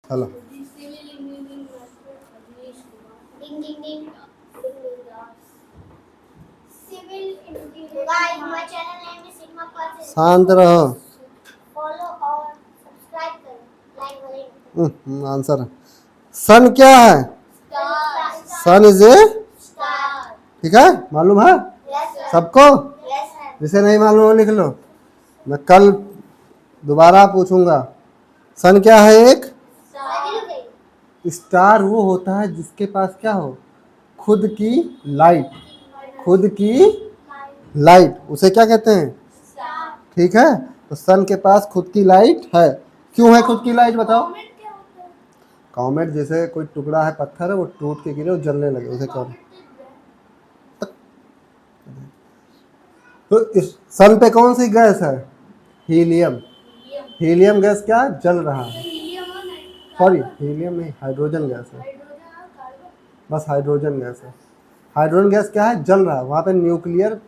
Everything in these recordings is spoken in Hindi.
चलो। शांत रहो। आंसर सन क्या है? सन इज ए, ठीक है, मालूम है सबको? जिसे नहीं मालूम हो लिख लो, मैं कल दोबारा पूछूंगा। सन क्या है? एक स्टार वो होता है जिसके पास क्या हो, खुद की लाइट, खुद की लाइट, उसे क्या कहते हैं? ठीक है, तो सन के पास खुद की लाइट है। क्यों है खुद की लाइट बताओ? कॉमेट जैसे कोई टुकड़ा है, पत्थर है, वो टूट के गिरे, वो जलने लगे, उसे कौन? तो इस सन पे कौन सी गैस है? हीलियम। हीलियम गैस क्या जल रहा है? सॉरी, हीलियम नहीं, हाइड्रोजन गैस है, बस हाइड्रोजन गैस है। हाइड्रोजन गैस क्या है? जल रहा है, वहां पे न्यूक्लियर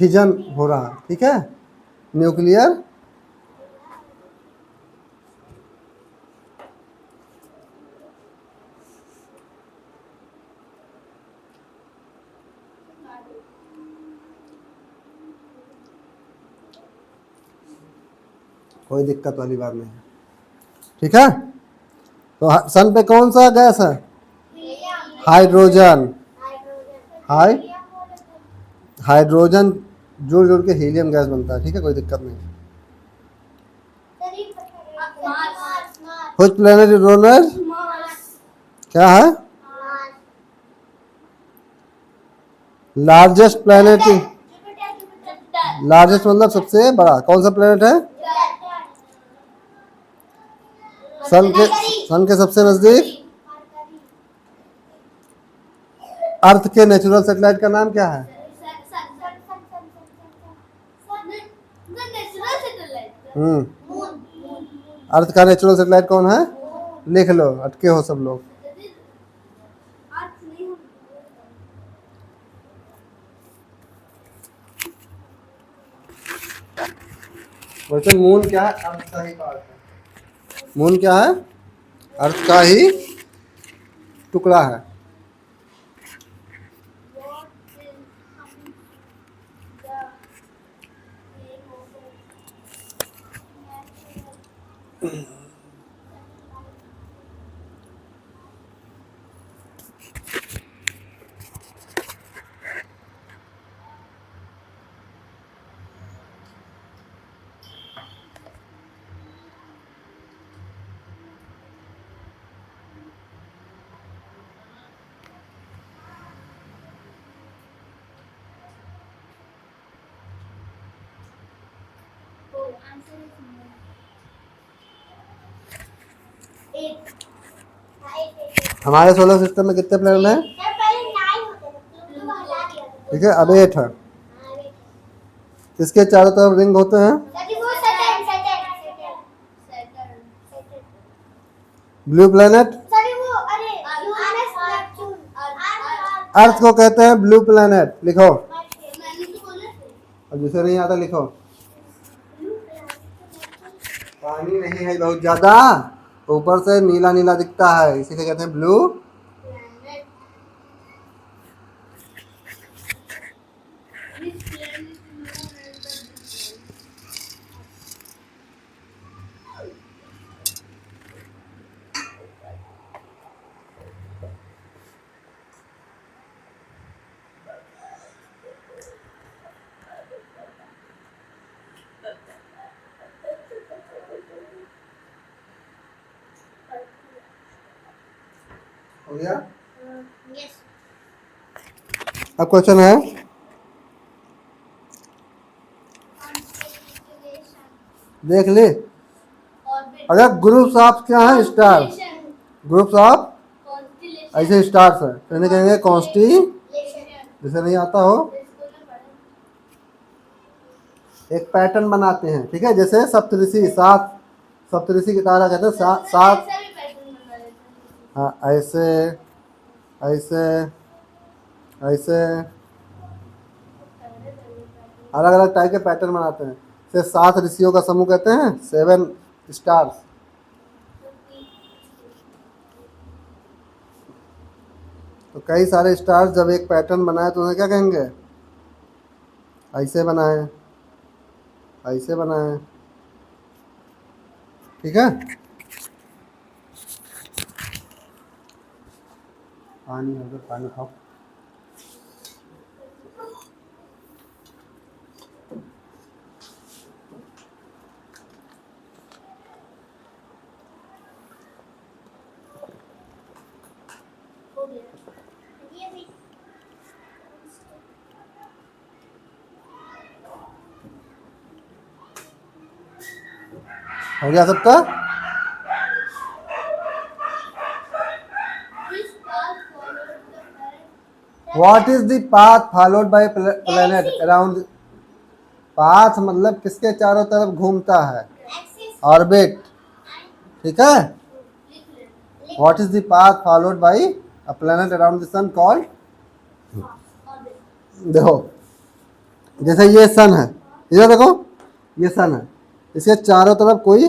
फिजन हो रहा है, ठीक है, न्यूक्लियर। कोई दिक्कत वाली बात नहीं है, ठीक है। तो सन पे कौन सा गैस है? हाइड्रोजन। हाई हाइड्रोजन जुड़ जुड़ के हीलियम गैस बनता है, ठीक है, कोई दिक्कत नहीं। Which planet is known as, क्या है? लार्जेस्ट प्लैनेट, लार्जेस्ट मतलब सबसे बड़ा, कौन सा प्लैनेट है? सन के सबसे नजदीक। अर्थ के नेचुरल सैटेलाइट का नाम क्या है? अर्थ का नेचुरल सैटेलाइट कौन है? लिख लो, अटके हो सब लोग। वैसे मून क्या है? अर्थ का ही पार्ट है। मून क्या है? अर्थ का ही टुकड़ा है। हमारे सोलर सिस्टम में कितने प्लैनेट हैं? ठीक है, अब 8 है। किसके चारों तरफ रिंग होते हैं? Blue planet. अर्थ को कहते हैं ब्लू प्लैनेट, लिखो। अब जिसे नहीं आता लिखो। पानी नहीं है बहुत ज्यादा, ऊपर से नीला नीला दिखता है, इसीलिए कहते हैं ब्लू। हो गया? अब क्वेश्चन है, देख ले। अगर ग्रुप्स ऑफ क्या है? स्टार। ग्रुप्स ऑफ ऐसे स्टार्स है, तो इन्हें कहेंगे कॉन्स्टी। जिसे नहीं आता हो, एक पैटर्न बनाते हैं, ठीक है, जैसे सप्तऋषि, सात सप्तऋषि की तारा कहते हैं, सात। हाँ, ऐसे ऐसे ऐसे अलग अलग टाइप के पैटर्न बनाते हैं, जैसे 7 ऋषियों का समूह कहते हैं 7 स्टार्स। तो कई सारे स्टार्स जब एक पैटर्न बनाए तो उन्हें क्या कहेंगे? ऐसे बनाए, ऐसे बनाए, ठीक है। पानी हो गया, पानी खाओ। हो गया सबका? What is the path followed by planet around? Path मतलब किसके चारों तरफ घूमता है? ऑर्बिट, ठीक है। What is the path followed by a planet around the sun called? देखो, जैसे ये सन है, इधर देखो, ये सन है, इसके चारों तरफ कोई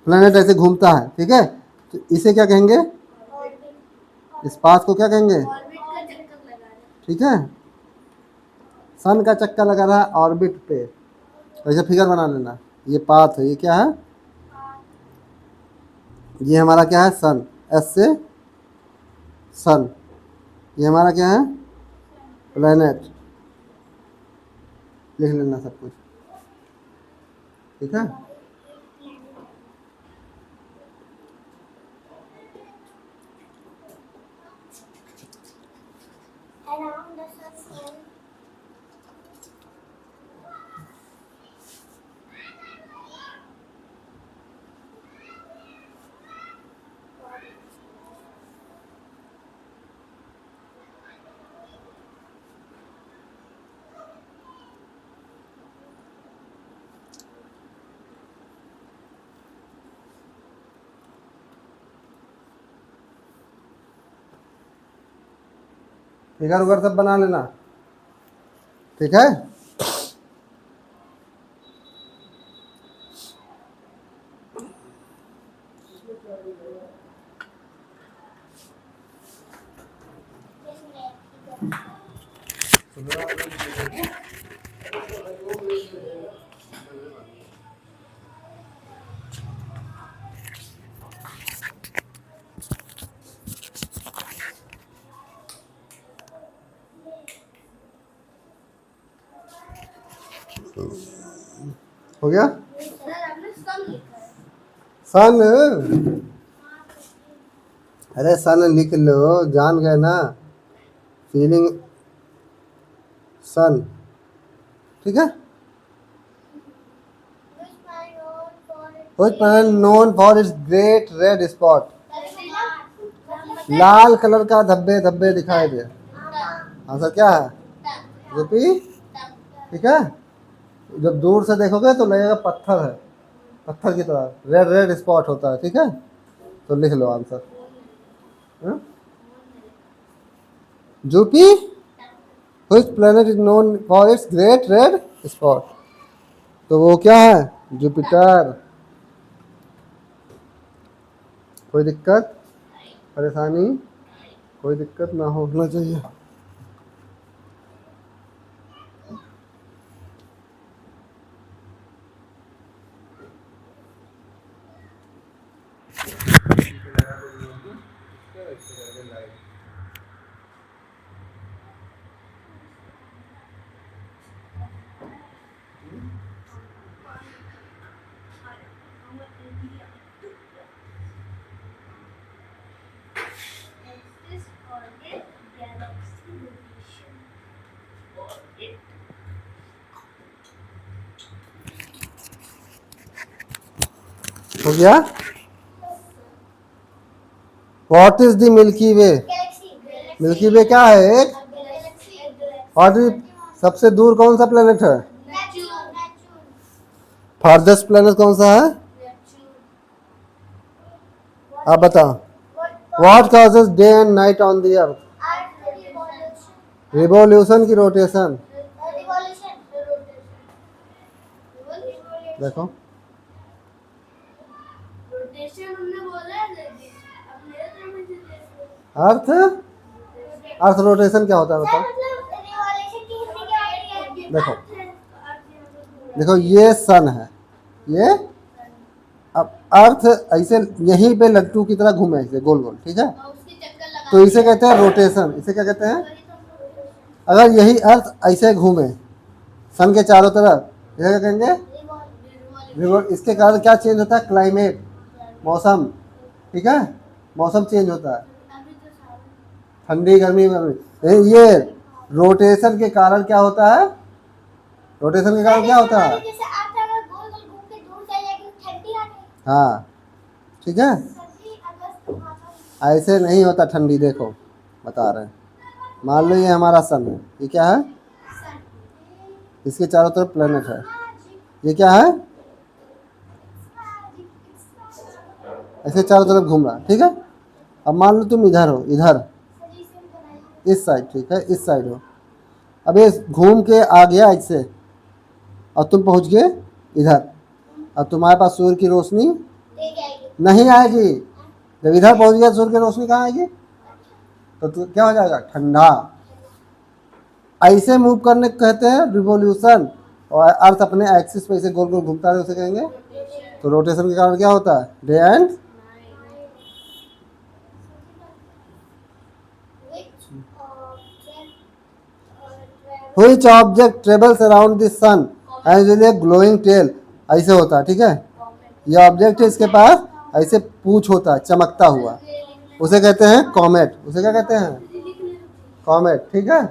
प्लेनेट ऐसे घूमता है, ठीक है। तो इसे क्या कहेंगे? इस पाथ को क्या कहेंगे? ठीक है, सन का चक्कर लगा रहा है ऑर्बिट पे, ऐसे फिगर बना लेना। ये पाथ है, ये क्या है? ये हमारा क्या है? सन, एस से सन। ये हमारा क्या है? प्लेनेट। लिख लेना सब कुछ, ठीक है। फिगर उगर सब बना लेना, ठीक है। हो गया सन? अरे सन लिख लो, जान गए ना, फीलिंग सन, ठीक है। Which planet known for its great red spot? Lal colour का धब्बे धब्बे दिखाई दे। आंसर क्या है? यूपी, ठीक है। जब दूर से देखोगे तो लगेगा पत्थर है, पत्थर की तरह रेड रेड स्पॉट होता है, ठीक है। तो लिख लो आंसर, यूपी। Which planet is known for its great red spot? तो वो क्या है? जुपिटर। कोई दिक्कत परेशानी? कोई दिक्कत ना होना चाहिए। हो गया? What is the Milky Way? Milky Way क्या है? एक। और सबसे दूर कौन सा प्लेनेट है? फारदेस्ट प्लेनेट कौन सा है? आप बताओ। What causes day and night on the earth? Revolution की रोटेशन। देखो अर्थ अर्थ रोटेशन क्या होता है बताओ? देखो देखो ये सन है, ये अब अर्थ ऐसे यहीं पे लट्टू की तरह घूमे ऐसे गोल गोल, ठीक है, तो इसे कहते हैं रोटेशन। इसे क्या कहते हैं? अगर यही अर्थ ऐसे घूमे सन के चारों तरफ, इसे क्या कहेंगे? रिवॉल्व। इसके कारण क्या चेंज होता है? क्लाइमेट, मौसम, ठीक है, मौसम चेंज होता है, ठंडी गर्मी गर्मी। ये रोटेशन के कारण क्या होता है? रोटेशन के कारण क्या होता है? हाँ ठीक है, ऐसे नहीं होता ठंडी। देखो बता रहे हैं, मान लो ये हमारा सन है, ये क्या है? इसके चारों तरफ प्लेनेट है, ये क्या है? ऐसे चारों तरफ घूम रहा है, ठीक है। अब मान लो तुम इधर हो, इधर इस साइड, ठीक है, इस साइड हो। अब ये घूम के आ गया ऐसे और तुम पहुंच गए इधर। अब तुम्हारे पास सूर्य की रोशनी नहीं आएगी। जब इधर पहुंच गया सूर्य की रोशनी कहाँ आएगी? तो क्या हो जाएगा? ठंडा। ऐसे मूव करने को कहते हैं रिवोल्यूशन। और अर्थ अपने एक्सिस पे ऐसे गोल गोल घूमता है, उसे कहेंगे। तो रोटेशन के कारण क्या होता है? Day and which object travels around the sun and usually glowing tail. ऐसे होता है, ठीक है। ये ऑब्जेक्ट है, इसके पास ऐसे पूंछ होता है चमकता हुआ, उसे कहते हैं कॉमेट। उसे क्या कहते हैं? कॉमेट, ठीक है।